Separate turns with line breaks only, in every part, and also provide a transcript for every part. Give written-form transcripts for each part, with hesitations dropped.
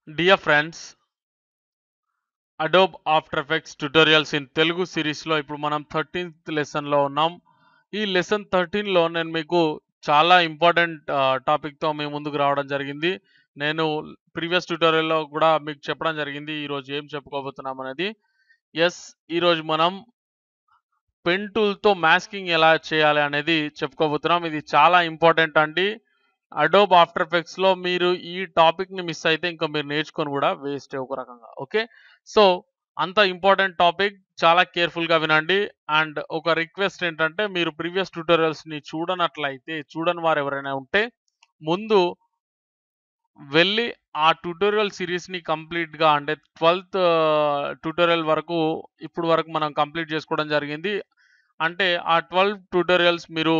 Dear friends, Adobe After Effects tutorials in Telugu series లో ఇప్పుడు మనం 13th లెసన్ లో ఉన్నాం. ఈ లెసన్ 13 లో నేను మీకు చాలా ఇంపార్టెంట్ టాపిక్ తో మీ ముందుకు రావడం జరిగింది. నేను ప్రీవియస్ ట్యుటోరియల్ లో కూడా మీకు చెప్పడం జరిగింది ఈ రోజు ఏం చెప్పుకోబోతున్నాం అనేది. ఈ రోజు మనం పెన్ టూల్ తో మాస్కింగ్ ఎలా చేయాలి అనేది చెప్పుకోబోతున్నాం. ఇది చాలా ఇంపార్టెంట్ అండి. అడోబ్ ఆఫ్టర్ ఎఫెక్ట్స్ లో మీరు ఈ టాపిక్ ని మిస్ అయితే ఇంకా మీరు నేర్చుకొని కూడా వేస్ట్ ఒక రకంగా. ఓకే, సో అంత ఇంపార్టెంట్ టాపిక్, చాలా కేర్ఫుల్ గా వినండి. అండ్ ఒక రిక్వెస్ట్ ఏంటంటే, మీరు ప్రీవియస్ ట్యూటోరియల్స్ ని చూడని వారు ఎవరైనా ఉంటే ముందు వెళ్ళి ఆ ట్యూటోరియల్ సిరీస్ ని కంప్లీట్ గా, అంటే 12th ట్యూటోరియల్ వరకు ఇప్పుడు వరకు మనం కంప్లీట్ చేసుకోవడం జరిగింది. అంటే ఆ 12 ట్యూటోరియల్స్ మీరు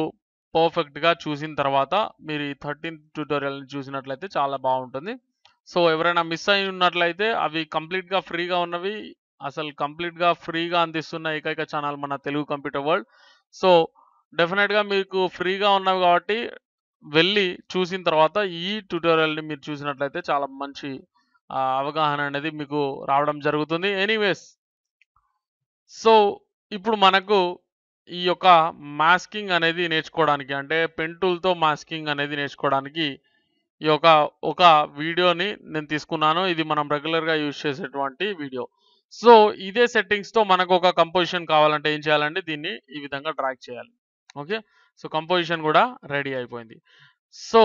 పర్ఫెక్ట్ గా చూసిన తర్వాత మీరు ఈ 13th ట్యూటోరియల్ చూసినట్లయితే చాలా బాగుంటుంది. సో ఎవరైనా మిస్ అయి ఉన్నట్లయితే అవి కంప్లీట్ గా ఫ్రీగా ఉన్నవి, అసలు కంప్లీట్ గా ఫ్రీగా అందిస్తున్న ఏకైక ఛానల్ మన Telugu computer world. So definite గా మీకు ఫ్రీగా ఉన్నవి కాబట్టి వెళ్ళి చూసిన తర్వాత ఈ ట్యూటోరియల్ ని మీరు చూసినట్లయితే చాలా మంచి అవగాహన అనేది మీకు రావడం జరుగుతుంది. ఎనీవేస్, సో ఇప్పుడు మనకు ఈ యొక్క మాస్కింగ్ అనేది నేర్చుకోవడానికి, అంటే పెన్ టూల్‌తో మాస్కింగ్ అనేది నేర్చుకోవడానికి ఈ యొక్క ఒక వీడియోని నేను తీసుకున్నాను. ఇది మనం రెగ్యులర్‌గా యూజ్ చేసేటువంటి వీడియో. సో ఇదే సెట్టింగ్స్‌తో మనకు ఒక కంపోజిషన్ కావాలంటే ఏం చేయాలంటే దీన్ని ఈ విధంగా డ్రాగ్ చేయాలి. ఓకే, సో కంపోజిషన్ కూడా రెడీ అయిపోయింది. సో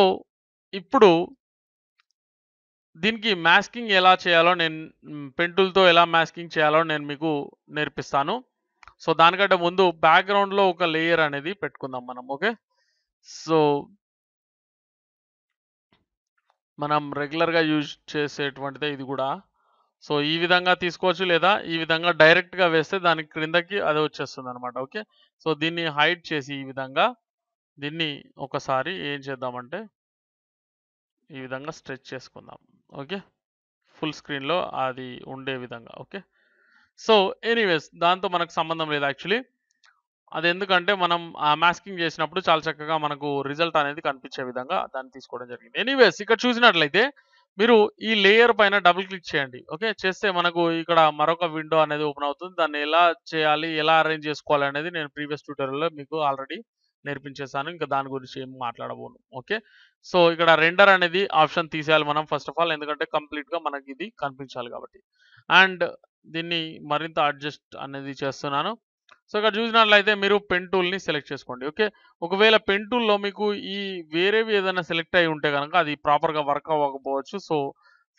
ఇప్పుడు దీనికి మాస్కింగ్ ఎలా చేయాలో నేను పెన్ టూల్‌తో ఎలా మాస్కింగ్ చేయాలో నేను మీకు నేర్పిస్తాను. సో దానికంటే ముందు బ్యాక్‌గ్రౌండ్‌లో ఒక లేయర్ అనేది పెట్టుకుందాం మనం. ఓకే, సో మనం రెగ్యులర్‌గా యూజ్ చేసేటువంటిదే ఇది కూడా. సో ఈ విధంగా తీసుకోవచ్చు, లేదా ఈ విధంగా డైరెక్ట్‌గా వేస్తే దాని క్రిందకి అది వచ్చేస్తుందన్నమాట. ఓకే, సో దీన్ని హైడ్ చేసి ఈ విధంగా దీన్ని ఒకసారి ఏం చేద్దామంటే ఈ విధంగా స్ట్రెచ్ చేసుకుందాం. ఓకే, ఫుల్ స్క్రీన్‌లో అది ఉండే విధంగా. ఓకే, సో ఎనీవేస్ దాంతో మనకు సంబంధం లేదు యాక్చువల్లీ. అదెందుకంటే మనం మాస్కింగ్ చేసినప్పుడు చాలా చక్కగా మనకు రిజల్ట్ అనేది కనిపించే విధంగా దాన్ని తీసుకోవడం జరిగింది. ఎనీవేస్, ఇక్కడ చూసినట్లయితే మీరు ఈ లేయర్ పైన డబుల్ క్లిక్ చేయండి. ఓకే, చేస్తే మనకు ఇక్కడ మరొక విండో అనేది ఓపెన్ అవుతుంది. దాన్ని ఎలా చేయాలి, ఎలా అరేంజ్ చేసుకోవాలి అనేది నేను ప్రీవియస్ ట్యూటోరియల్‌లో మీకు ఆల్రెడీ నేర్పించేసాను. ఇంకా దాని గురించి ఏం మాట్లాడబోను. ఓకే, సో ఇక్కడ రెండర్ అనేది ఆప్షన్ తీసేయాలి మనం ఫస్ట్ ఆఫ్ ఆల్, ఎందుకంటే కంప్లీట్‌గా మనకి ఇది కనిపించాలి కాబట్టి. అండ్ దీన్ని మరింత అడ్జస్ట్ అనేది చేస్తున్నాను. సో ఇక్కడ చూసినట్లయితే మీరు పెన్ టూల్‌ని సెలెక్ట్ చేసుకోండి. ఓకే, ఒకవేళ పెన్ టూల్‌లో మీకు ఈ వేరేవి ఏదైనా సెలెక్ట్ అయ్యి ఉంటే గనక అది ప్రాపర్‌గా వర్క్ అవ్వకపోవచ్చు. సో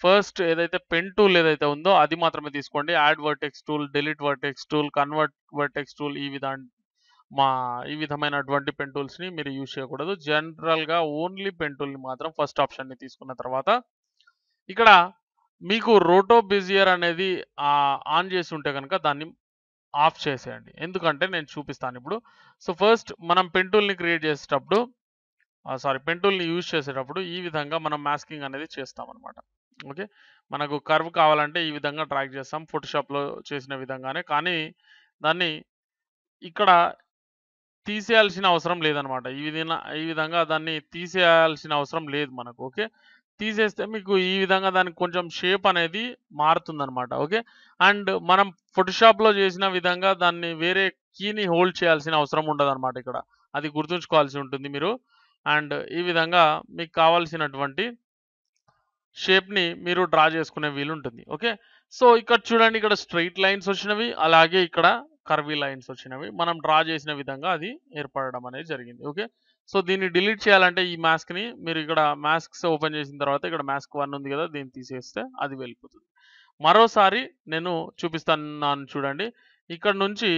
ఫస్ట్ ఏదైతే పెన్ టూల్ ఏదైతే ఉందో అది మాత్రమే తీసుకోండి. Add vertex tool, delete vertex tool, convert vertex tool, ఈ విధమైనటువంటి పెన్ టూల్స్‌ని మీరు యూజ్ చేయకూడదు. జనరల్‌గా ఓన్లీ పెన్ టూల్‌ని మాత్రం ఫస్ట్ ఆప్షన్‌ని తీసుకున్న తర్వాత ఇక్కడ మీకు రోటో బెజియర్ అనేది ఆన్ చేసి ఉంటే గనక దాన్ని ఆఫ్ చేసేయండి. ఎందుకంటే నేను చూపిస్తాను ఇప్పుడు. సో ఫస్ట్ మనం పెన్ టూల్‌ని క్రియేట్ చేసేటప్పుడు పెన్ టూల్‌ని యూజ్ చేసేటప్పుడు ఈ విధంగా మనం మాస్కింగ్ అనేది చేస్తామన్నమాట. ఓకే, మనకు కర్వ్ కావాలంటే ఈ విధంగా డ్రాగ్ చేస్తాం ఫోటోషాప్‌లో చేసిన విధంగానే. కానీ దాన్ని ఇక్కడ తీసేయాల్సిన అవసరం లేదనమాట. ఈ విధంగా దాన్ని తీసేయాల్సిన అవసరం లేదు మనకు. ఓకే, తీసేస్తే మీకు ఈ విధంగా దానికి కొంచెం షేప్ అనేది మారుతుందనమాట. ఓకే, అండ్ మనం ఫోటోషాప్‌లో చేసిన విధంగా దాన్ని వేరే కీని హోల్డ్ చేయాల్సిన అవసరం ఉండదనమాట ఇక్కడ. అది గుర్తుంచుకోవాల్సి ఉంటుంది మీరు. అండ్ ఈ విధంగా మీకు కావాల్సినటువంటి షేప్‌ని మీరు డ్రా చేసుకునే వీలుంటుంది. ఓకే, సో ఇక్కడ చూడండి, ఇక్కడ స్ట్రెయిట్ లైన్స్ వచ్చినవి, అలాగే ఇక్కడ కర్వీ లైన్స్ వచ్చినవి. మనం డ్రా చేసిన విధంగా అది ఏర్పడడం అనేది జరిగింది. ఓకే, సో దీన్ని డిలీట్ చేయాలంటే ఈ మాస్క్‌ని మీరు ఇక్కడ మాస్క్స్ ఓపెన్ చేసిన తర్వాత ఇక్కడ మాస్క్ 1 ఉంది కదా, దీన్ని తీసేస్తే అది వెళ్ళిపోతుంది. మరోసారి నేను చూపిస్తున్నాను చూడండి. ఇక్కడ నుంచి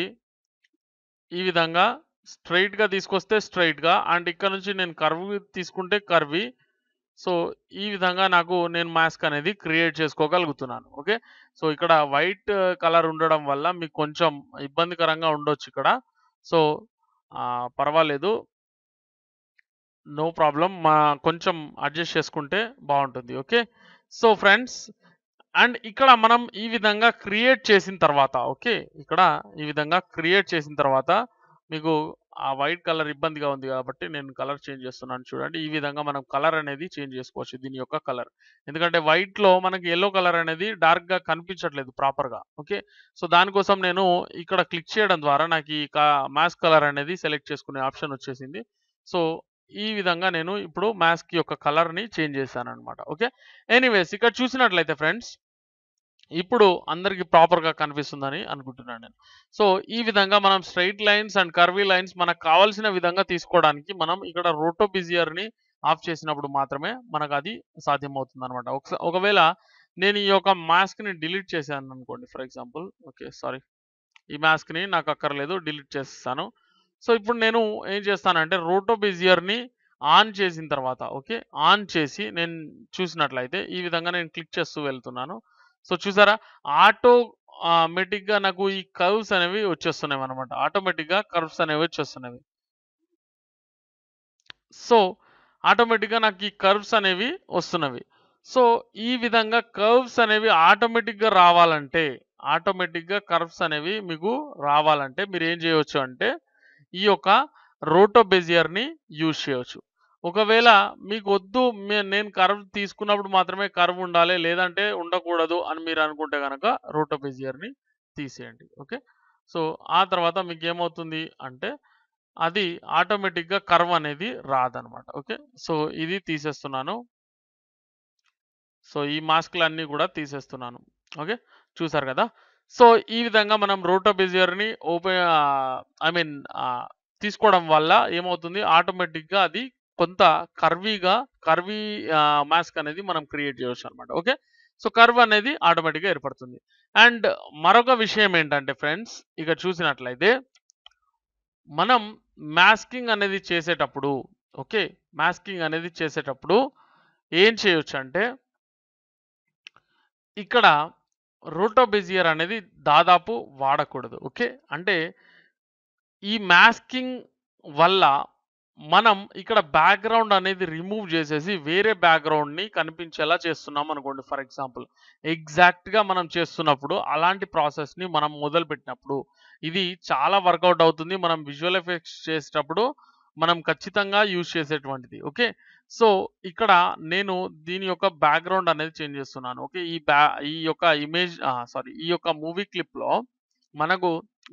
ఈ విధంగా స్ట్రెయిట్‌గా తీసుకొస్తే స్ట్రెయిట్‌గా, అండ్ ఇక్కడ నుంచి నేను కర్వ్ తీసుకుంటే కర్వీ. సో ఈ విధంగా నేను మాస్క్ అనేది క్రియేట్ చేసుకోగలుగుతున్నాను. ఓకే, సో ఇక్కడ వైట్ కలర్ ఉండడం వల్ల మీకు కొంచెం ఇబ్బందికరంగా ఉండొచ్చు ఇక్కడ. సో పర్వాలేదు, నో ప్రాబ్లమ్. కొంచెం అడ్జస్ట్ చేసుకుంటే బాగుంటుంది. ఓకే, సో ఫ్రెండ్స్, అండ్ ఇక్కడ మనం ఈ విధంగా క్రియేట్ చేసిన తర్వాత, ఓకే, ఇక్కడ ఈ విధంగా క్రియేట్ చేసిన తర్వాత మీకు ఆ వైట్ కలర్ ఇబ్బందిగా ఉంది కాబట్టి నేను కలర్ చేంజ్ చేస్తున్నాను చూడండి. ఈ విధంగా మనం కలర్ అనేది చేంజ్ చేసుకోవచ్చు దీని యొక్క కలర్. ఎందుకంటే వైట్‌లో మనకి యెల్లో కలర్ అనేది డార్క్‌గా కనిపించట్లేదు ప్రాపర్‌గా. ఓకే. సో, దానికోసం నేను ఇక్కడ క్లిక్ చేయడం ద్వారా నాకు ఈ మాస్క్ కలర్ అనేది సెలెక్ట్ చేసుకునే ఆప్షన్ వచ్చేసింది. సో, ఈ విధంగా నేను ఇప్పుడు మాస్క్ యొక్క కలర్‌ని చేంజ్ చేశానన్నమాట. ఓకే. ఎనీవేస్ ఇక్కడ చూసినట్లయితే ఫ్రెండ్స్ ఇప్పుడు అందరికి ప్రాపర్‌గా కనిపిస్తుందని అనుకుంటున్నాను నేను. సో, ఈ విధంగా మనం straight lines and curvy lines మనకు కావాల్సిన విధంగా తీసుకోవడానికి మనం ఇక్కడ రోటో బెజియర్‌ని ఆఫ్ చేసినప్పుడు మాత్రమే మనకది సాధ్యమవుతుందనమాట. ఒకవేళ నేను ఈ యొక్క మాస్క్‌ని డిలీట్ చేశాననుకోండి ఫర్ ఎగ్జాంపుల్. ఓకే. సారీ. ఈ మాస్క్‌ని నాకు అక్కర్లేదు. డిలీట్ చేసేసాను. సో, ఇప్పుడు నేను ఏం చేస్తానంటే రోటో బెజియర్‌ని ఆన్ చేసిన తర్వాత ఓకే. ఆన్ చేసి నేను చూసినట్లయితే ఈ విధంగా నేను క్లిక్ చేస్తూ వెళ్తున్నాను. సో, చూసారా? ఆటో మేటిక్‌గా నాకు ఈ కర్వ్స్ అనేవి వచ్చేస్తున్నాయన్నమాట. ఆటోమేటిక్‌గా కర్వ్స్ అనేవి వచ్చేస్తున్నవి. సో, ఆటోమేటిక్‌గా నాకు ఈ కర్వ్స్ అనేవి వస్తున్నవి. సో, ఈ విధంగా కర్వ్స్ అనేవి ఆటోమేటిక్‌గా కర్వ్స్ అనేవి మీకు రావాలంటే మీరేం చేయొచ్చు అంటే, ఈ యొక్క రోటో బెజియర్‌ని యూజ్ చేయొచ్చు. ఒకవేళ మీకొద్దు నేను కర్వ్ తీసుకున్నప్పుడు మాత్రమే కర్వ్ ఉండాలి, లేదంటే ఉండకూడదు అని మీరు అనుకుంటే గనక రోటో బెజియర్‌ని తీసేయండి. ఓకే. సో, ఆ తర్వాత మీకేమవుతుంది అంటే అది ఆటోమేటిక్‌గా కర్వ్ అనేది రాదనమాట. ఓకే. సో, ఇది తీసేస్తున్నాను. సో, ఈ మాస్క్‌లన్నీ గూడా తీసేస్తున్నాను. ఓకే. చూసారు గదా! సో, ఈ విధంగా మనం రోటో బెజియర్‌ని ఐ మీన్ తీసుకోవడం వల్ల ఏమవుతుంది ఆటోమేటిక్‌గా అది కొంత కర్వీ మాస్క్ అనేది మనం క్రియేట్ చేయొచ్చనమాట. ఓకే. సో, కర్వ్ అనేది ఆటోమేటిక్‌గా ఏర్పడుతుంది. అండ్ మరొక విషయం ఏంటంటే ఫ్రెండ్స్ ఇక చూసినట్లయితే మనం మాస్కింగ్ అనేది చేసేటప్పుడు ఓకే. మాస్కింగ్ అనేది చేసేటప్పుడు ఏం చేయొచ్చంటే ఇక్కడ రోటో బెజియర్ అనేది దాదాపు వాడకూడదు. ఓకే. అంటే ఈ మాస్కింగ్ వల్ల మనం ఇక్కడ బ్యాక్‌గ్రౌండ్ అనేది రిమూవ్ చేసేసి వేరే బ్యాక్‌గ్రౌండ్‌ని కనిపించేలా చేస్తున్నాం అనుకోండి ఫర్ ఎగ్జాంపుల్. ఎగ్జాక్ట్‌గా మనం చేస్తున్నప్పుడు అలాంటి ప్రాసెస్‌ని మనం మొదలుపెట్టినప్పుడు ఇది చాలా వర్కౌట్ అవుతుంది. మనం విజువల్ ఎఫెక్ట్స్ చేసేటప్పుడు మనం ఖచ్చితంగా యూజ్ చేసేటువంటిది. ఓకే. సో, ఇక్కడ నేను దీని యొక్క బ్యాక్‌గ్రౌండ్ అనేది చేంజ్ చేస్తున్నాను. ఓకే. ఈ యొక్క ఈ యొక్క మూవీ క్లిప్‌లో మనకు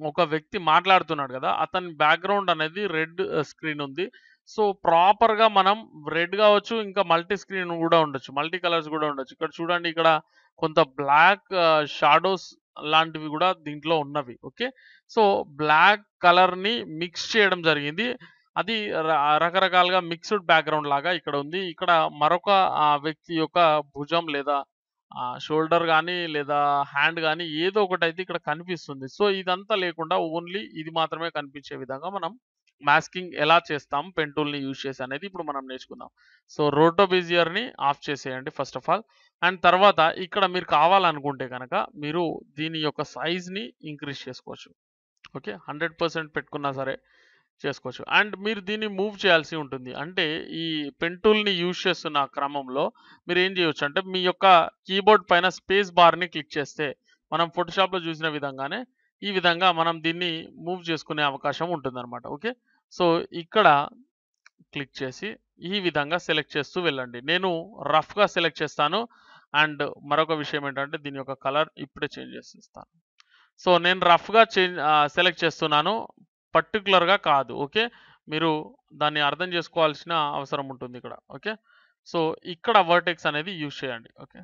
ఒక వ్యక్తి మాట్లాడుతున్నాడు గదా! అతని బ్యాక్‌గ్రౌండ్ అనేది రెడ్ స్క్రీన్ ఉంది. సో, ప్రాపర్‌గా మనం రెడ్ గావచ్చు, ఇంకా మల్టీ స్క్రీన్ గూడా ఉండొచ్చు. మల్టీ కలర్స్ గూడా ఉండొచ్చు. ఇక్కడ చూడండి ఇక్కడ కొంత బ్లాక్ షాడోస్ లాంటివి గూడా దీంట్లో ఉన్నవి. ఓకే. సో, బ్లాక్ కలర్‌ని మిక్స్ చేయడం జరిగింది. అది రకరకాలుగా మిక్స్‌డ్ బ్యాక్‌గ్రౌండ్ లాగా ఇక్కడ ఉంది. ఇక్కడ మరొక వ్యక్తి యొక్క భుజం లేదా షోల్డర్ గాని, లేదా హ్యాండ్ గాని ఏదో ఒకటైతే ఇక్కడ కనిపిస్తుంది. సో, ఇదంతా లేకుండా ఓన్లీ ఇది మాత్రమే కనిపించే విధంగా మనం మాస్కింగ్ ఎలా చేస్తాం పెన్ టూల్‌ని యూజ్ చేసి అనేది ఇప్పుడు మనం నేర్చుకుందాం. సో, రోటో బెజియర్‌ని ఆఫ్ చేసేయండి ఫస్ట్ ఆఫ్ ఆల్. అండ్ తర్వాత ఇక్కడ మీరు కావాలనుకుంటే గనక మీరు దీని యొక్క సైజ్‌ని ఇంక్రీజ్ చేసుకోవచ్చు. ఓకే. 100% పెట్టుకున్నా సరే చేసుకోవచ్చు. అండ్ మీరు దీన్ని మూవ్ చేయాల్సి ఉంటుంది. అంటే ఈ పెన్ టూల్‌ని యూజ్ చేస్తున్న క్రమంలో మీరేం చేయొచ్చంటే మీ యొక్క కీబోర్డ్ పైన స్పేస్ బార్‌ని క్లిక్ చేస్తే మనం ఫోటోషాప్‌లో చూసిన విధంగానే ఈ విధంగా మనం దీన్ని మూవ్ చేసుకునే అవకాశం ఉంటుందన్నమాట. ఓకే. సో, ఇక్కడ క్లిక్ చేసి ఈ విధంగా సెలెక్ట్ చేస్తూ వెళ్ళండి. నేను రఫ్‌గా సెలెక్ట్ చేస్తాను. అండ్ మరొక విషయం ఏంటంటే దీని యొక్క కలర్ ఇప్పుడే చేంజ్ చేసేస్తాను. సో, నేను రఫ్‌గా సెలెక్ట్ చేస్తున్నాను. పర్టిక్యులర్‌గా కాదు. ఓకే. మీరు దాన్ని అర్థం చేసుకోవాల్సిన అవసరం ఉంటుంది ఇక్కడ. ఓకే. సో, ఇక్కడ వర్టెక్స్ అనేది యూజ్ చేయండి. ఓకే.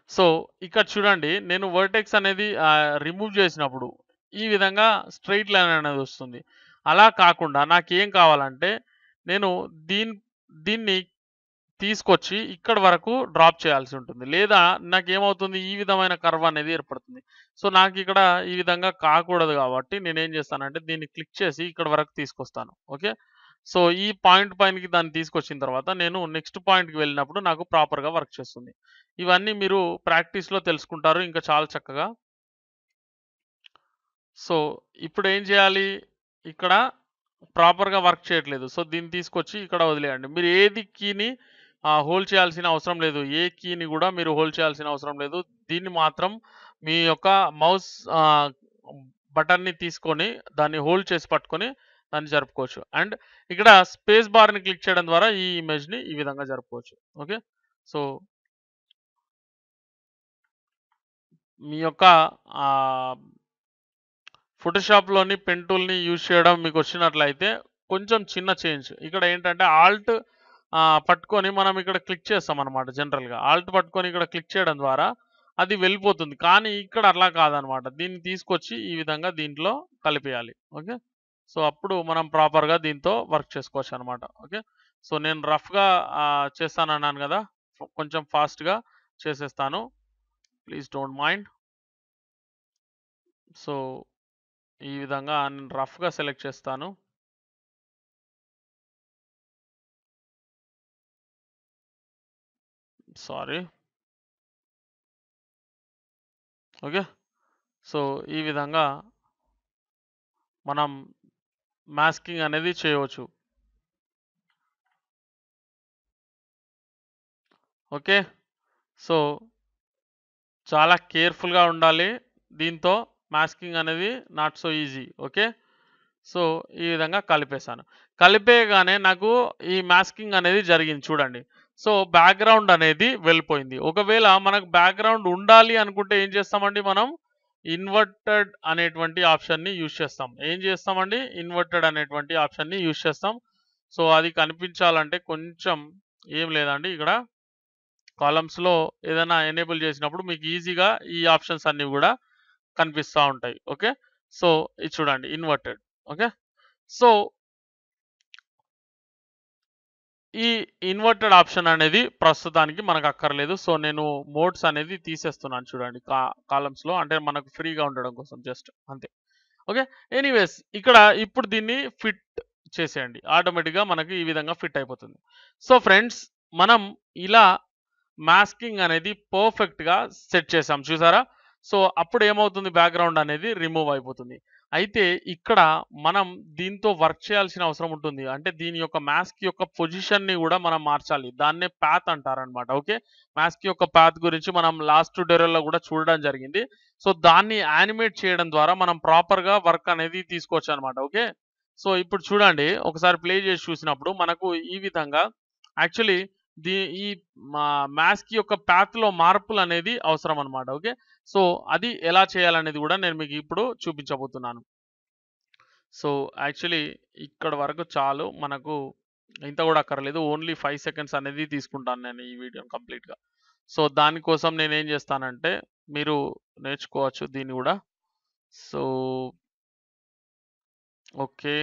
సో, ఇక్కడ చూడండి నేను వర్టెక్స్ అనేది రిమూవ్ చేసినప్పుడు ఈ విధంగా స్ట్రెయిట్ లైన్ అనేది వస్తుంది. అలా కాకుండా నాకేం కావాలంటే నేను దీన్ని తీసుకొచ్చి ఇక్కడి వరకు డ్రాప్ చేయాల్సి ఉంటుంది. లేదా నాకేమవుతుంది ఈ విధమైన కర్వ్ అనేది ఏర్పడుతుంది. సో, నాకిక్కడ ఈ విధంగా కాకూడదు కాబట్టి నేనేం చేస్తానంటే దీన్ని క్లిక్ చేసి ఇక్కడి వరకు తీసుకొస్తాను. ఓకే. సో, ఈ పాయింట్ పైనకి దాన్ని తీసుకొచ్చిన తర్వాత నేను నెక్స్ట్ పాయింట్‌కి వెళ్ళినప్పుడు నాకు ప్రాపర్‌గా వర్క్ చేస్తుంది. ఇవన్నీ మీరు ప్రాక్టీస్‌లో తెలుసుకుంటారు ఇంకా చాలా చక్కగా. సో, ఇప్పుడేం చేయాలి? ఇక్కడ ప్రాపర్‌గా వర్క్ చేయట్లేదు. సో, దీన్ని తీసుకొచ్చి ఇక్కడ వదిలేయండి. మీరు ఏది కీని హోల్డ్ చేయాల్సిన అవసరం లేదు. ఏ కీని గూడా మీరు హోల్డ్ చేయాల్సిన అవసరం లేదు. దీన్ని మాత్రం మీ యొక్క మౌస్ ఆహ్, బటన్ని తీసుకొని దాన్ని హోల్డ్ చేసి పట్టుకొని దాన్ని జరుపుకోవచ్చు. అండ్ ఇక్కడ స్పేస్ బార్‌ని క్లిక్ చేయడం ద్వారా ఈ ఇమేజ్‌ని ఈ విధంగా జరుపుకోవచ్చు. ఓకే. సో, మీ యొక్క ఆహ్, ఫోటోషాప్‌లోని పెన్ టూల్‌ని యూజ్ చేయడం మీకొచ్చినట్లయితే కొంచెం చిన్న చేంజ్. ఇక్కడ ఏంటంటే ఆల్ట్ పట్టుకొని మనం ఇక్కడ క్లిక్ చేస్తామనమాట జనరల్‌గా. ఆల్ట్ పట్టుకొని ఇక్కడ క్లిక్ చేయడం ద్వారా అది వెళ్ళిపోతుంది. కానీ ఇక్కడ అట్లా కాదనమాట. దీన్ని తీసుకొచ్చి ఈ విధంగా దీంట్లో కలిపేయాలి. ఓకే. సో, అప్పుడు మనం ప్రాపర్‌గా దీంతో వర్క్ చేసుకోవచ్చనమాట. ఓకే. సో, నేను రఫ్‌గా చేస్తానన్నాను గదా! కొంచెం ఫాస్ట్‌గా చేసేస్తాను. Please don't mind. సో, ఈ విధంగా నేను రఫ్‌గా సెలెక్ట్ చేస్తాను. సారీ. ఓకే. సో, ఈ విధంగా మనం మాస్కింగ్ అనేది చేయవచ్చు. ఓకే. సో, చాలా కేర్‌ఫుల్‌గా ఉండాలి. దీంతో మాస్కింగ్ అనేది not so easy. Okay. So, ఈ విధంగా కలిపేసాను. కలిపేయగానే నాకు ఈ మాస్కింగ్ అనేది జరిగింది చూడండి. సో, బ్యాక్‌గ్రౌండ్ అనేది వెళ్ళిపోయింది. ఒకవేళ మనకు బ్యాక్‌గ్రౌండ్ ఉండాలి అనుకుంటే ఏం చేస్తామండి మనం? ఇన్వర్టెడ్ అనేటువంటి ఆప్షన్‌ని యూజ్ చేస్తాం. ఏం చేస్తామండి? ఇన్వర్టెడ్ అనేటువంటి ఆప్షన్‌ని యూజ్ చేస్తాం. సో, అది కనిపించాలంటే కొంచెం ఏం లేదండి ఇక్కడ కాలమ్స్‌లో ఏదైనా ఎనేబుల్ చేసినప్పుడు మీకు ఈజీగా ఈ ఆప్షన్స్ అన్నీ గూడా కనిపిస్తా ఉంటాయి. ఓకే. సో, ఇది చూడండి ఇన్వర్టెడ్. ఓకే. సో, ఈ ఇన్వర్టెడ్ ఆప్షన్ అనేది ప్రస్తుతానికి మనకు అక్కర్లేదు. సో, నేను మోడ్స్ అనేది తీసేస్తున్నాను చూడండి కాలమ్స్‌లో అంటే మనకు ఫ్రీగా ఉండడం కోసం జస్ట్ అంతే. ఓకే. ఎనీవేస్ ఇక్కడ ఇప్పుడు దీన్ని ఫిట్ చేసేయండి. ఆటోమేటిక్‌గా మనకి ఈ విధంగా ఫిట్ అయిపోతుంది. సో, ఫ్రెండ్స్ మనం ఇలా మాస్కింగ్ అనేది పర్ఫెక్ట్‌గా సెట్ చేసాం చూసారా? సో, అప్పుడు ఏమవుతుంది బ్యాక్‌గ్రౌండ్ అనేది రిమూవ్ అయిపోతుంది. అయితే ఇక్కడ మనం దీంతో వర్క్ చేయాల్సిన అవసరం ఉంటుంది. అంటే దీని యొక్క మాస్క్ యొక్క పొజిషన్‌ని గూడా మనం మార్చాలి. దాన్నే పాత్ అంటారనమాట. ఓకే. మాస్క్ యొక్క పాత్ గురించి మనం లాస్ట్ ట్యుటోరియల్‌లో గూడా చూడడం జరిగింది. సో, దాన్ని యానిమేట్ చేయడం ద్వారా మనం ప్రాపర్‌గా వర్క్ అనేది తీసుకోవచ్చనమాట. ఓకే. సో, ఇప్పుడు చూడండి ఒకసారి ప్లే చేసి చూసినప్పుడు మనకు ఈ విధంగా యాక్చువల్లీ దీ ఈ మా మాస్క్ యొక్క పాత్‌లో మార్పులనేది అవసరం అనమాట. ఓకే. సో, అది ఎలా చేయాలనేది గూడా నేను మీకు ఇప్పుడు చూపించబోతున్నాను. సో, యాక్చువల్లీ ఇక్కడి వరకు చాలు. మనకు ఇంత గూడా అక్కర్లేదు. ఓన్లీ 5 సెకండ్స్ అనేది తీసుకుంటాను నేను ఈ వీడియోని కంప్లీట్‌గా. సో, దానికోసం నేనేం జేస్తానంటే మీరు నేర్చుకోవచ్చు దీన్ని గూడా. So, okay.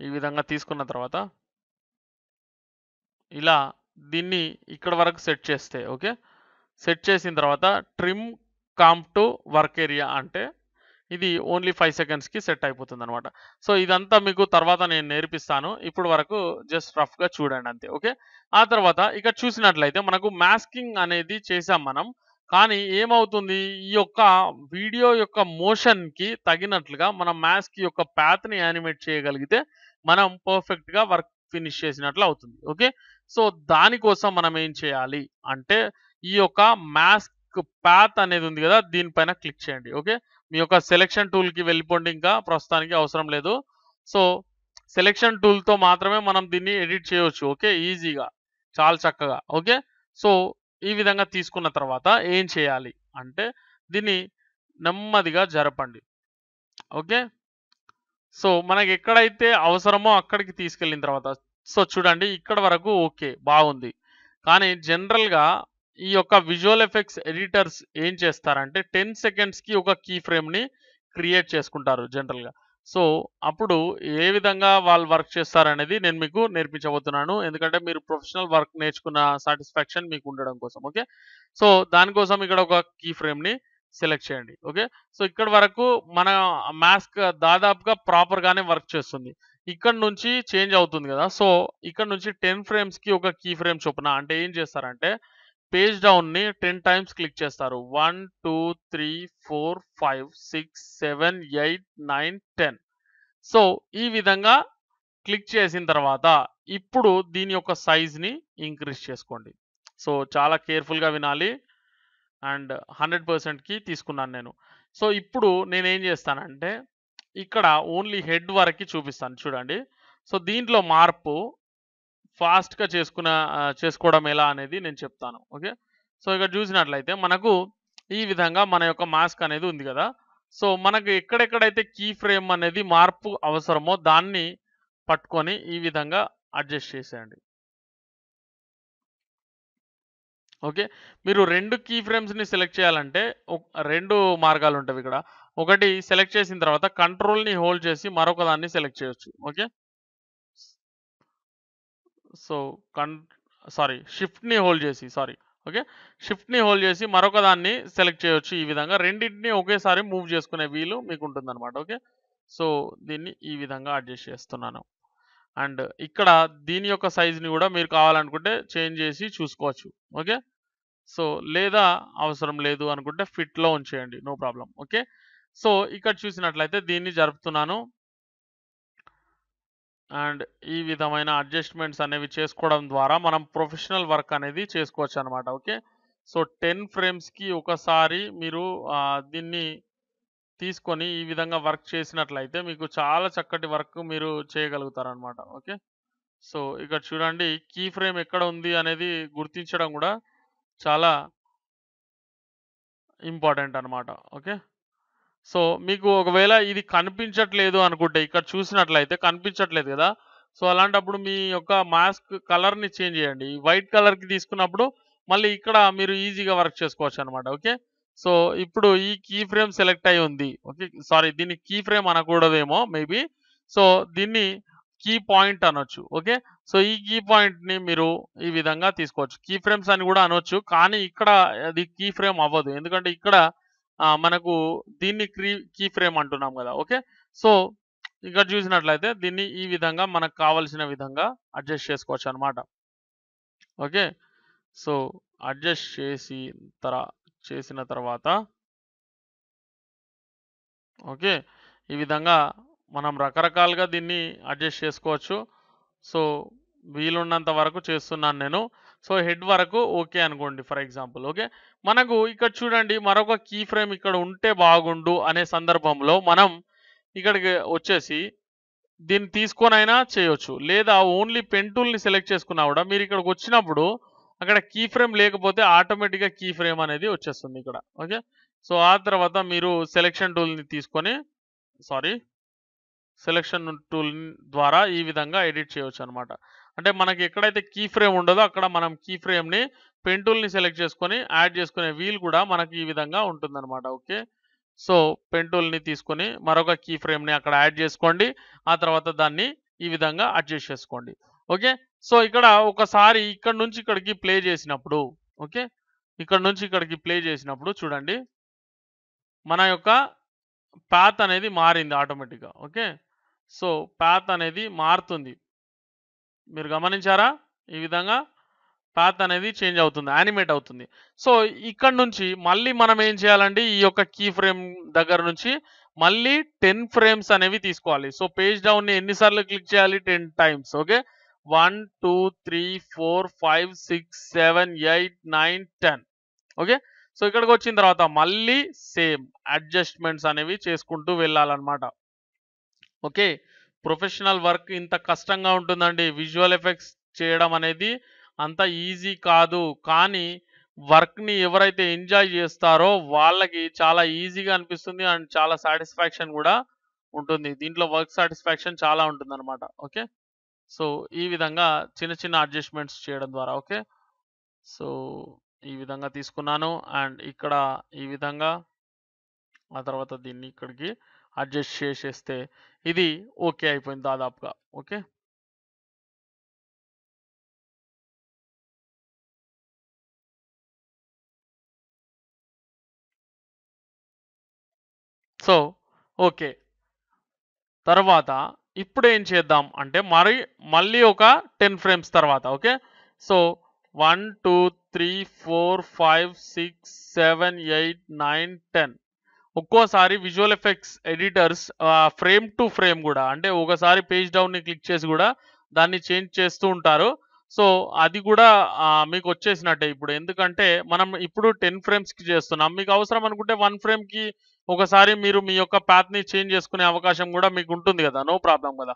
ఈ విధంగా తీసుకున్న తర్వాత ఇలా దీన్ని ఇక్కడి వరకు సెట్ చేస్తే ఓకే. సెట్ చేసిన తర్వాత ట్రిమ్ కాంప్ టు వర్క్ ఏరియా అంటే ఇది ఓన్లీ 5 సెకండ్స్‌కి సెట్ అయిపోతుందనమాట. సో, ఇదంతా మీకు తర్వాత నేను నేర్పిస్తాను. ఇప్పుడు వరకు జస్ట్ రఫ్‌గా చూడండి అంతే. ఓకే. ఆ తర్వాత ఇక్కడ చూసినట్లయితే మనకు మాస్కింగ్ అనేది చేసాం మనం. కానీ ఏమవుతుంది ఈ యొక్క వీడియో యొక్క మోషన్‌కి తగినట్లుగా మనం మాస్క్ యొక్క పాత్‌ని యానిమేట్ చేయగలిగితే మనం పర్ఫెక్ట్‌గా వర్క్ ఫినిష్ చేసినట్లు అవుతుంది. ఓకే. సో, దానికోసం మనం ఏం చేయాలి అంటే ఈ యొక్క మాస్క్ పాత్ అనేది ఉంది గదా! దీనిపైన క్లిక్ చేయండి. ఓకే. మీ యొక్క సెలక్షన్ టూల్‌కి వెళ్ళిపోండి ఇంకా ప్రస్తుతానికి అవసరం లేదు. సో, సెలక్షన్ టూల్‌తో మాత్రమే మనం దీన్ని ఎడిట్ చేయొచ్చు. ఓకే. ఈజీగా. చాలా చక్కగా. ఓకే. సో, ఈ విధంగా తీసుకున్న తర్వాత ఏం చేయాలి అంటే దీన్ని నెమ్మదిగా జరపండి. ఓకే. సో, మనకెక్కడైతే అవసరమో అక్కడికి తీసుకెళ్ళిన తర్వాత సో, చూడండి ఇక్కడ వరకు ఓకే. బాగుంది. కానీ జనరల్‌గా ఈ యొక్క విజువల్ ఎఫెక్ట్స్ ఎడిటర్స్ ఏం చేస్తారంటే 10 సెకండ్స్‌కి ఒక కీ ఫ్రేమ్‌ని క్రియేట్ చేసుకుంటారు జనరల్‌గా. సో, అప్పుడు ఏ విధంగా వాళ్ళు వర్క్ చేస్తారనేది నేను మీకు నేర్పించబోతున్నాను. ఎందుకంటే మీరు ప్రొఫెషనల్ వర్క్ నేర్చుకున్న సాటిస్ఫాక్షన్ మీకు ఉండడం కోసం. ఓకే. సో, దానికోసం ఇక్కడ ఒక కీ ఫ్రేమ్‌ని సెలెక్ట్ చేయండి. ఓకే. సో, ఇక్కడి వరకు మన మాస్క్ దాదాపుగా ప్రాపర్‌గానే వర్క్ చేస్తుంది. ఇక్కడి నుంచి చేంజ్ అవుతుంది గదా! సో, ఇక్కడ నుంచి 10 ఫ్రేమ్స్‌కి ఒక కీ ఫ్రేమ్ చొప్పున అంటే ఏం చేస్తారంటే పేజ్ డౌన్‌ని 10 టైమ్స్ క్లిక్ చేస్తారు. 1, 2, 3, 4, 5, 6, 7, 8, 9, 10. సో, ఈ విధంగా క్లిక్ చేసిన తర్వాత ఇప్పుడు దీని యొక్క సైజ్‌ని ఇంక్రీజ్ చేసుకోండి. సో, చాలా కేర్‌ఫుల్‌గా వినాలి. అండ్ 100%కి తీసుకున్నాను నేను. సో ఇప్పుడు నేనేం చేస్తానంటే ఇక్కడ ఓన్లీ హెడ్ వరకి చూపిస్తాను చూడండి. సో దీంట్లో మార్పు ఫాస్ట్‌గా చేసుకోవడం ఎలా అనేది నేను చెప్తాను. ఓకే. సో ఇక్కడ చూసినట్లయితే మనకు ఈ విధంగా మన యొక్క మాస్క్ అనేది ఉంది కదా! సో మనకు ఎక్కడెక్కడైతే కీ ఫ్రేమ్ అనేది మార్పు అవసరమో దాన్ని పట్టుకొని ఈ విధంగా అడ్జస్ట్ చేసేయండి. ఓకే. మీరు 2 కీ ఫ్రేమ్స్‌ని సెలెక్ట్ చేయాలంటే 2 మార్గాలుంటవి ఇక్కడ. ఒకటి సెలెక్ట్ చేసిన తర్వాత కంట్రోల్‌ని హోల్డ్ చేసి మరొక దాన్ని సెలెక్ట్ చేయొచ్చు. ఓకే. సో షిఫ్ట్‌ని హోల్డ్ చేసి ఓకే. షిఫ్ట్‌ని హోల్డ్ చేసి మరొక దాన్ని సెలెక్ట్ చేయొచ్చు. ఈ విధంగా రెండిటిని ఒకేసారి మూవ్ చేసుకునే వీలు మీకుంటుందన్నమాట. ఓకే. సో దీన్ని ఈ విధంగా అడ్జస్ట్ చేస్తున్నాను. అండ్ ఇక్కడ దీని యొక్క సైజ్‌ని కూడా మీరు కావాలనుకుంటే చేంజ్ చేసి చూసుకోవచ్చు. ఓకే. సో లేదా అవసరం లేదు అనుకుంటే ఫిట్‌లో ఉంచేయండి. No problem. ఓకే. సో ఇక్కడ చూసినట్లయితే దీన్ని జరుపుతున్నాను. అండ్ ఈ విధమైన అడ్జస్ట్‌మెంట్స్ అనేవి చేసుకోవడం ద్వారా మనం ప్రొఫెషనల్ వర్క్ అనేది చేసుకోవచ్చనమాట. ఓకే. సో 10 ఫ్రేమ్స్‌కి ఒకసారి మీరు దీన్ని తీసుకొని ఈ విధంగా వర్క్ చేసినట్లయితే మీకు చాలా చక్కటి వర్క్ మీరు చేయగలుగుతారనమాట. ఓకే. సో ఇక్కడ చూడండి కీ ఫ్రేమ్ ఎక్కడ ఉంది అనేది గుర్తించడం కూడా చాలా ఇంపార్టెంట్ అనమాట. ఓకే. సో మీకు ఒకవేళ ఇది కనిపించట్లేదు అనుకుంటే ఇక్కడ చూసినట్లయితే కనిపించట్లేదు కదా! సో అలాంటప్పుడు మీ యొక్క మాస్క్ కలర్‌ని చేంజ్ చేయండి. వైట్ కలర్‌కి తీసుకున్నప్పుడు మళ్ళీ ఇక్కడ మీరు ఈజీగా వర్క్ చేసుకోవచ్చనమాట. ఓకే. సో ఇప్పుడు ఈ కీ ఫ్రేమ్ సెలెక్ట్ అయ్యి ఉంది. ఓకే. దీన్ని కీ ఫ్రేమ్ అనకూడదేమో మేబీ. సో దీన్ని కీ పాయింట్ అనొచ్చు. ఓకే. సో ఈ కీ పాయింట్‌ని మీరు ఈ విధంగా తీసుకోవచ్చు. కీ ఫ్రేమ్స్ అని కూడా అనొచ్చు. కానీ ఇక్కడ అది కీ ఫ్రేమ్ అవ్వదు. ఎందుకంటే ఇక్కడ మనకు దీన్ని కీ ఫ్రేమ్ అంటున్నాం కదా! ఓకే. సో ఇక్కడ చూసినట్లయితే దీన్ని ఈ విధంగా మనకు కావాల్సిన విధంగా అడ్జస్ట్ చేసుకోవచ్చనమాట. ఓకే. సో అడ్జస్ట్ చేసిన తర్వాత ఓకే. ఈ విధంగా మనం రకరకాలుగా దీన్ని అడ్జస్ట్ చేసుకోవచ్చు. సో వీలున్నంత వరకు చేస్తున్నాను నేను. సో హెడ్ వరకు ఓకే అనుకోండి ఫర్ ఎగ్జాంపుల్. ఓకే. మనకు ఇక్కడ చూడండి మరొక కీ ఫ్రేమ్ ఇక్కడ ఉంటే బాగుండు అనే సందర్భంలో మనం ఇక్కడికి వచ్చేసి దీన్ని తీసుకొనైనా చేయొచ్చు. లేదా ఓన్లీ పెన్ టూల్‌ని సెలెక్ట్ చేసుకున్నా కూడా మీరు ఇక్కడికి వచ్చినప్పుడు అక్కడ కీ ఫ్రేమ్ లేకపోతే ఆటోమేటిక్‌గా కీ ఫ్రేమ్ అనేది వచ్చేస్తుంది ఇక్కడ. ఓకే. సో ఆ తర్వాత మీరు సెలక్షన్ టూల్‌ని తీసుకొని సెలక్షన్ టూల్ ద్వారా ఈ విధంగా ఎడిట్ చేయొచ్చనమాట. అంటే మనకి ఎక్కడైతే కీ ఫ్రేమ్ ఉండదో అక్కడ మనం కీ ఫ్రేమ్‌ని పెన్ టూల్‌ని సెలెక్ట్ చేసుకొని యాడ్ చేసుకునే వీల్ కూడా మనకి ఈ విధంగా ఉంటుందన్నమాట. ఓకే. సో పెన్ టూల్‌ని తీసుకొని మరొక కీ ఫ్రేమ్‌ని అక్కడ యాడ్ చేసుకోండి. ఆ తర్వాత దాన్ని ఈ విధంగా అడ్జస్ట్ చేసుకోండి. ఓకే. సో ఇక్కడ ఒకసారి ఇక్కడి నుంచి ఇక్కడికి ప్లే చేసినప్పుడు ఓకే. ఇక్కడ నుంచి ఇక్కడికి ప్లే చేసినప్పుడు చూడండి మన యొక్క పాత్ అనేది మారింది ఆటోమేటిక్‌గా. ఓకే. సో పాత్ అనేది మారుతుంది. మీరు గమనించారా? ఈ విధంగా పాత్ అనేది చేంజ్ అవుతుంది. యానిమేట్ అవుతుంది. సో ఇక్కడి నుంచి మళ్ళీ మనం ఏం చేయాలండి? ఈ యొక్క కీ ఫ్రేమ్ దగ్గర నుంచి మళ్ళీ 10 ఫ్రేమ్స్ అనేవి తీసుకోవాలి. సో పేజ్ డౌన్‌ని ఎన్ని సార్లు క్లిక్ చేయాలి? 10 టైమ్స్. ఓకే. 1, 2, 3, 4, 5, 6, 7, 8, 9, 10. ఓకే. సో ఇక్కడికొచ్చిన తర్వాత మళ్ళీ సేమ్ అడ్జస్ట్‌మెంట్స్ అనేవి చేసుకుంటూ వెళ్ళాలన్నమాట. ఓకే. ప్రొఫెషనల్ వర్క్ ఇంత కష్టంగా ఉంటుందండి. విజువల్ ఎఫెక్ట్స్ చేయడం అనేది అంత ఈజీ కాదు. కానీ వర్క్‌ని ఎవరైతే ఎంజాయ్ చేస్తారో వాళ్ళకి చాలా ఈజీగా అనిపిస్తుంది. అండ్ చాలా సాటిస్ఫాక్షన్ కూడా ఉంటుంది. దీంట్లో వర్క్ సాటిస్ఫాక్షన్ చాలా ఉంటుందన్నమాట. ఓకే. సో ఈ విధంగా చిన్న చిన్న అడ్జస్ట్‌మెంట్స్ చేయడం ద్వారా ఓకే. సో ఈ విధంగా తీసుకున్నాను. అండ్ ఇక్కడ ఈ విధంగా ఆ తర్వాత దీన్ని ఇక్కడికి అడ్జస్ట్ చేసేస్తే ఇది ఓకే అయిపోయింది దాదాపుగా. ఓకే. So okay. తర్వాత ఇప్పుడేం చేద్దాం అంటే మళ్ళీ ఒక 10 ఫ్రేమ్స్ తర్వాత ఓకే. సో 1, 2, 3, 4, 5, 6, 7, 8, 9, 10 ఒక్కోసారి visual effects editors frame to frame గూడా అంటే ఒకసారి పేజ్ డౌన్‌ని క్లిక్ చేసి గూడా దాన్ని చేంజ్ చేస్తూ ఉంటారు. సో అది గూడా మీకొచ్చేసినట్టే ఇప్పుడు. ఎందుకంటే మనం ఇప్పుడు 10 ఫ్రేమ్స్‌కి చేస్తున్నాం. మీకు అవసరం అనుకుంటే 1 ఫ్రేమ్‌కి ఒకసారి మీరు మీ యొక్క పాత్‌ని చేంజ్ చేసుకునే అవకాశం కూడా మీకు ఉంటుంది కదా! నో ప్రాబ్లమ్ కదా!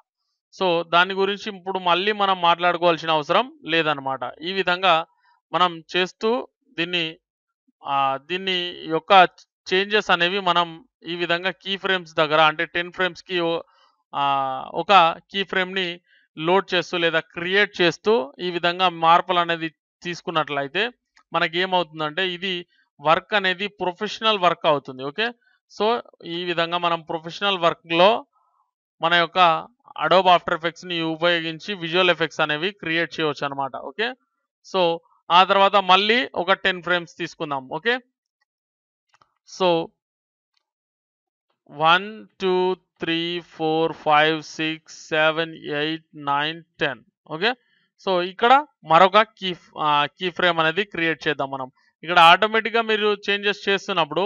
సో, దాని గురించి ఇప్పుడు మళ్ళీ మనం మాట్లాడుకోవాల్సిన అవసరం లేదనమాట. ఈ విధంగా మనం చేస్తూ దీన్ని దీన్ని యొక్క చేంజెస్ అనేవి మనం ఈ విధంగా కీ ఫ్రేమ్స్ దగ్గర అంటే 10 ఫ్రేమ్స్‌కి ఒక కీ ఫ్రేమ్‌ని లోడ్ చేస్తూ లేదా క్రియేట్ చేస్తూ ఈ విధంగా మార్పులనేది తీసుకున్నట్లయితే మనకేమవుతుందంటే ఇది వర్క్ అనేది ప్రొఫెషనల్ వర్క్ అవుతుంది. ఓకే. సో, ఈ విధంగా మనం ప్రొఫెషనల్ వర్క్‌లో మన యొక్క అడోబ్ ఆఫ్టర్ ఎఫెక్ట్స్‌ని ఉపయోగించి విజువల్ ఎఫెక్ట్స్ అనేవి క్రియేట్ చేయొచ్చనమాట. ఓకే. సో, ఆ తర్వాత మళ్ళీ ఒక 10 ఫ్రేమ్స్ తీసుకుందాం. ఓకే. సో 1, 2, 3, 4, 5, 6, 7, 8, 9, 10. ఓకే. సో, ఇక్కడ మరొక కీ ఫ్రేమ్ అనేది క్రియేట్ చేద్దాం మనం. ఇక్కడ ఆటోమేటిక్‌గా మీరు చేంజెస్ చేస్తున్నప్పుడు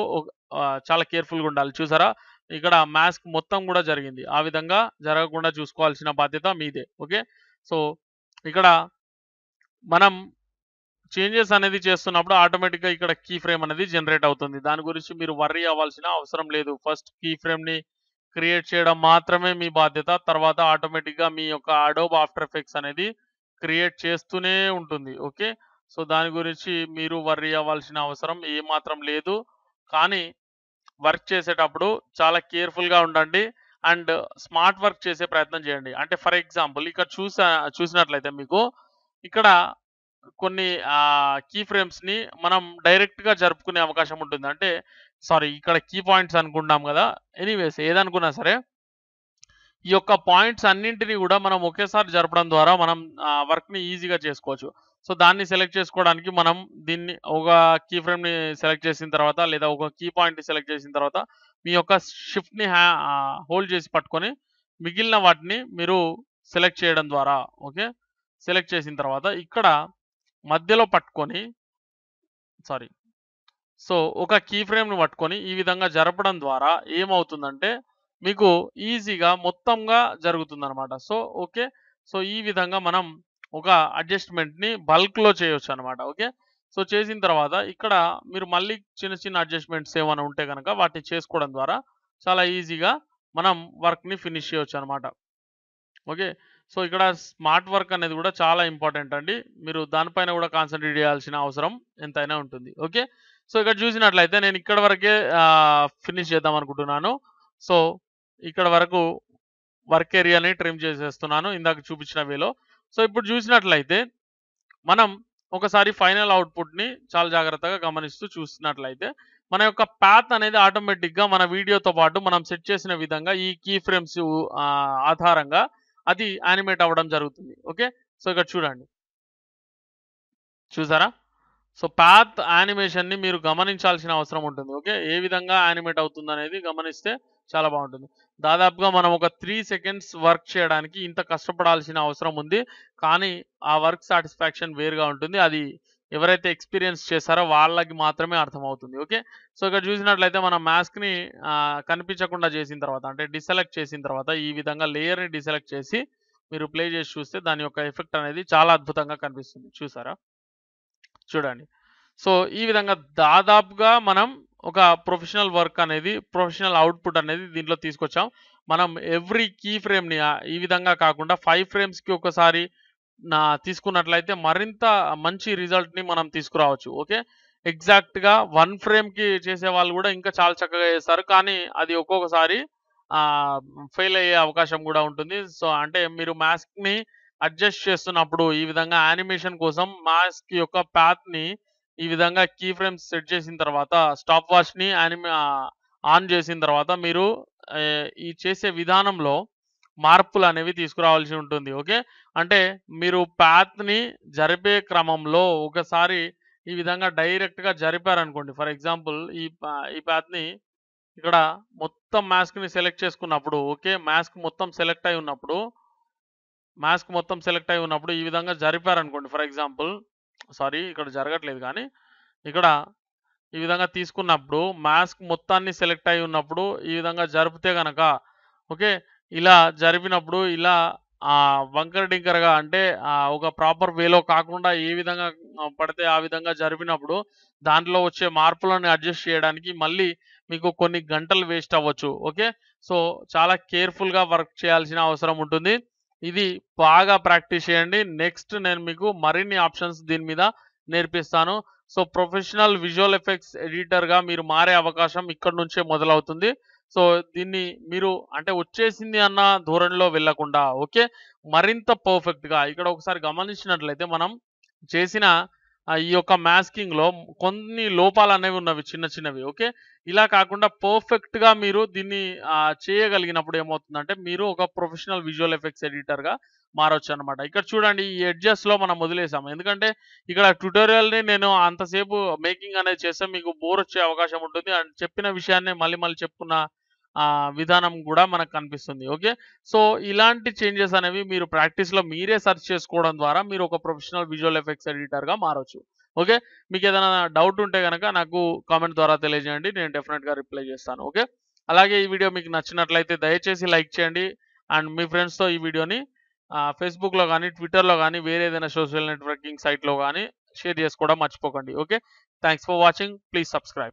చాలా కేర్‌ఫుల్‌గా ఉండాలి. చూసారా? ఇక్కడ మాస్క్ మొత్తం గూడా జరిగింది. ఆ విధంగా జరగకుండా చూసుకోవాల్సిన బాధ్యత మీదే. ఓకే. సో, ఇక్కడ మనం చేంజెస్ అనేది చేస్తున్నప్పుడు ఆటోమేటిక్‌గా ఇక్కడ కీ ఫ్రేమ్ అనేది జనరేట్ అవుతుంది. దాని గురించి మీరు వర్రీ అవ్వాల్సిన అవసరం లేదు. ఫస్ట్ కీ ఫ్రేమ్‌ని క్రియేట్ చేయడం మాత్రమే మీ బాధ్యత. తర్వాత ఆటోమేటిక్‌గా మీ యొక్క అడోబ్ ఆఫ్టర్ ఎఫెక్ట్స్ అనేది క్రియేట్ చేస్తూనే ఉంటుంది. ఓకే. సో, దాని గురించి మీరు వర్రీ అవ్వాల్సిన అవసరం ఏమాత్రం లేదు. కానీ వర్క్ చేసేటప్పుడు చాలా కేర్‌ఫుల్‌గా ఉండండి. అండ్ స్మార్ట్ వర్క్ చేసే ప్రయత్నం చేయండి. అంటే ఫర్ ఎగ్జాంపుల్ ఇక్కడ చూసినట్లయితే మీకు ఇక్కడ కొన్ని కీ ఫ్రేమ్స్‌ని మనం డైరెక్ట్‌గా జరుపుకునే అవకాశం ఉంటుంది. అంటే సారీ ఇక్కడ కీ పాయింట్స్ అనుకుంటాం గదా! ఎనీవేస్ ఏదనుకున్నా సరే, ఈ యొక్క పాయింట్స్ అన్నింటిని గూడా మనం ఒకేసారి జరపడం ద్వారా మనం వర్క్‌ని ఈజీగా చేసుకోవచ్చు. సో, దాన్ని సెలెక్ట్ చేసుకోవడానికి మనం దీన్ని ఒక కీ ఫ్రేమ్‌ని సెలెక్ట్ చేసిన తర్వాత లేదా ఒక కీ పాయింట్‌ని సెలెక్ట్ చేసిన తర్వాత మీ యొక్క షిఫ్ట్‌ని హోల్డ్ చేసి పట్టుకొని మిగిలిన వాటిని మీరు సెలెక్ట్ చేయడం ద్వారా ఓకే. సెలెక్ట్ చేసిన తర్వాత ఇక్కడ మధ్యలో పట్టుకొని సారీ. సో, ఒక కీ ఫ్రేమ్‌ని పట్టుకొని ఈ విధంగా జరపడం ద్వారా ఏమవుతుందంటే, మీకు ఈజీగా మొత్తంగా జరుగుతుందనమాట. So, okay. సో, ఈ విధంగా మనం ఒక అడ్జస్ట్‌మెంట్‌ని బల్క్‌లో చేయొచ్చనమాట. ఓకే. సో, చేసిన తర్వాత ఇక్కడ మీరు మళ్ళీ చిన్న చిన్న అడ్జస్ట్‌మెంట్స్ ఏమైనా ఉంటే గనక వాటిని చేసుకోవడం ద్వారా చాలా ఈజీగా మనం వర్క్‌ని ఫినిష్ చేయొచ్చనమాట. ఓకే. సో, ఇక్కడ స్మార్ట్ వర్క్ అనేది గూడా చాలా ఇంపార్టెంట్ అండి. మీరు దానిపైన గూడా కాన్సంట్రేట్ జేయాల్సిన అవసరం ఎంతైనా ఉంటుంది. ఓకే. సో, ఇక్కడ చూసినట్లయితే నేను ఇక్కడి వరకే ఫినిష్ చేద్దామనుకుంటున్నాను. సో, ఇక్కడ వరకు వర్క్ ఏరియాని ట్రిమ్ చేసేస్తున్నాను ఇందాక చూపించిన వేలో. సో, ఇప్పుడు చూసినట్లయితే మనం ఒకసారి ఫైనల్ అవుట్‌పుట్‌ని చాలా జాగ్రత్తగా గమనిస్తూ చూస్తున్నట్లయితే, మన యొక్క పాత్ అనేది ఆటోమేటిక్‌గా మన వీడియోతో పాటు మనం సెట్ చేసిన విధంగా ఈ కీ ఫ్రేమ్స్ ఆధారంగా అది యానిమేట్ అవ్వడం జరుగుతుంది. ఓకే. సో, ఇక్కడ చూడండి. చూసారా? సో, పాత్ యానిమేషన్‌ని మీరు గమనించాల్సిన అవసరం ఉంటుంది. ఓకే. ఏ విధంగా యానిమేట్ అవుతుందనేది గమనిస్తే చాలా బావుంటుంది. దాదాపుగా మనం ఒక 3 సెకండ్స్ వర్క్ చేయడానికి ఇంత కష్టపడాల్సిన అవసరం ఉంది. కానీ ఆ వర్క్ సాటిస్ఫాక్షన్ వేరుగా ఉంటుంది. అది ఎవరైతే ఎక్స్‌పీరియన్స్ చేశారో వాళ్ళకి మాత్రమే అర్థమవుతుంది. ఓకే. సో, ఇక్కడ చూసినట్లయితే మనం మాస్క్‌ని కనిపించకుండా చేసిన తర్వాత అంటే డీసెలెక్ట్ చేసిన తర్వాత ఈ విధంగా లేయర్‌ని డీసెలెక్ట్ చేసి మీరు ప్లే చేసి చూస్తే దాని యొక్క ఎఫెక్ట్ అనేది చాలా అద్భుతంగా కనిపిస్తుంది. చూసారా? చూడండి. సో, ఈ విధంగా దాదాపుగా మనం ఒక ప్రొఫెషనల్ వర్క్ అనేది, ప్రొఫెషనల్ అవుట్‌పుట్ అనేది దీంట్లో తీసుకొచ్చాం. మనం ఎవ్రీ కీ ఫ్రేమ్‌ని ఈ విధంగా కాకుండా 5 ఫ్రేమ్స్‌కి ఒకసారి తీసుకున్నట్లయితే మరింత మంచి రిజల్ట్‌ని మనం తీసుకురావచ్చు. ఓకే. ఎగ్జాక్ట్‌గా 1 ఫ్రేమ్‌కి చేసేవాళ్ళు గూడా ఇంకా చాలా చక్కగా చేస్తారు. కానీ అది ఒక్కొక్కసారి ఆహ్, ఫెయిల్ అయ్యే అవకాశం గూడా ఉంటుంది. సో, అంటే మీరు మాస్క్‌ని అడ్జస్ట్ చేస్తున్నప్పుడు ఈ విధంగా యానిమేషన్ కోసం మాస్క్ యొక్క పాత్‌ని ఈ విధంగా కీ ఫ్రేమ్స్ సెట్ చేసిన తర్వాత స్టాప్ వాచ్‌ని ఆన్ చేసిన తర్వాత మీరు ఈ చేసే విధానంలో మార్పులనేవి తీసుకురావాల్సి ఉంటుంది. ఓకే. అంటే మీరు పాత్‌ని జరిపే క్రమంలో ఒకసారి ఈ విధంగా డైరెక్ట్‌గా జరిపారనుకోండి. ఫర్ ఎగ్జాంపుల్ ఈ పాత్‌ని ఇక్కడ మొత్తం మాస్క్‌ని సెలెక్ట్ చేసుకున్నప్పుడు ఓకే. మాస్క్ మొత్తం సెలెక్ట్ అయ్యి ఉన్నప్పుడు ఈ విధంగా జరిపారనుకోండి ఫర్ ఎగ్జాంపుల్ సారీ ఇక్కడ జరగట్లేదు కానీ, ఇక్కడ ఈ విధంగా తీసుకున్నప్పుడు మాస్క్ మొత్తాన్ని సెలెక్ట్ అయ్యి ఉన్నప్పుడు ఈ విధంగా జరిపితే గనక ఓకే. ఇలా జరిపినప్పుడు ఇలా వంకర టింకరగా అంటే ఒక ప్రాపర్ వేలో కాకుండా ఏ విధంగా పడితే ఆ విధంగా జరిపినప్పుడు దాంట్లో వచ్చే మార్పులను అడ్జస్ట్ చేయడానికి మళ్ళీ మీకు కొన్ని గంటలు వేస్ట్ అవ్వచ్చు. ఓకే. సో, చాలా కేర్‌ఫుల్‌గా వర్క్ చేయాల్సిన అవసరం ఉంటుంది. ఇది బాగా ప్రాక్టీస్ చేయండి. నెక్స్ట్ నేను మీకు మరిన్ని ఆప్షన్స్ దీని మీద నేర్పిస్తాను. సో, ప్రొఫెషనల్ విజువల్ ఎఫెక్ట్స్ ఎడిటర్‌గా మీరు మారే అవకాశం ఇక్కడి నుంచే మొదలవుతుంది. సో, దీన్ని మీరు అంటే వచ్చేసింది అన్న ధోరణిలో వెళ్ళకుండా ఓకే. మరింత పర్ఫెక్ట్‌గా ఇక్కడ ఒకసారి గమనించినట్లయితే మనం చేసిన ఈ యొక్క మాస్కింగ్‌లో కొన్ని లోపాలనేవి ఉన్నవి చిన్న చిన్నవి. ఓకే. ఇలా కాకుండా పర్ఫెక్ట్‌గా మీరు దీన్ని చేయగలిగినప్పుడు ఏమవుతుందంటే మీరు ఒక ప్రొఫెషనల్ విజువల్ ఎఫెక్ట్స్ ఎడిటర్‌గా మారొచ్చనమాట. ఇక్కడ చూడండి ఈ ఎడ్జెస్‌లో మనం వదిలేసాం. ఎందుకంటే ఇక్కడ ట్యుటోరియల్‌ని నేను అంతసేపు మేకింగ్ అనేది చేస్తే మీకు బోర్ వచ్చే అవకాశం ఉంటుంది. అండ్ చెప్పిన విషయాన్నే మళ్ళీ మళ్ళీ చెప్పుకున్న విధానం గూడా మనకు కనిపిస్తుంది. ఓకే. సో, ఇలాంటి చేంజెస్ అనేవి మీరు ప్రాక్టీస్‌లో మీరే సెర్చ్ చేసుకోవడం ద్వారా మీరు ఒక ప్రొఫెషనల్ విజువల్ ఎఫెక్ట్స్ ఎడిటర్‌గా మారొచ్చు. ఓకే. మీకేదైనా డౌట్ ఉంటే గనక నాకు కామెంట్ ద్వారా తెలియజేయండి. నేను డెఫినిట్‌గా రిప్లై చేస్తాను. ఓకే. అలాగే ఈ వీడియో మీకు నచ్చినట్లయితే దయచేసి లైక్ చేయండి. అండ్ మీ ఫ్రెండ్స్‌తో ఈ వీడియోని ఫేస్‌బుక్‌లో గాని, ట్విట్టర్‌లో గాని, వేరే ఏదైనా సోషల్ నెట్వర్కింగ్ సైట్‌లో గాని షేర్ చేసుకోవడం మర్చిపోకండి. Okay. Thanks for watching. Please subscribe.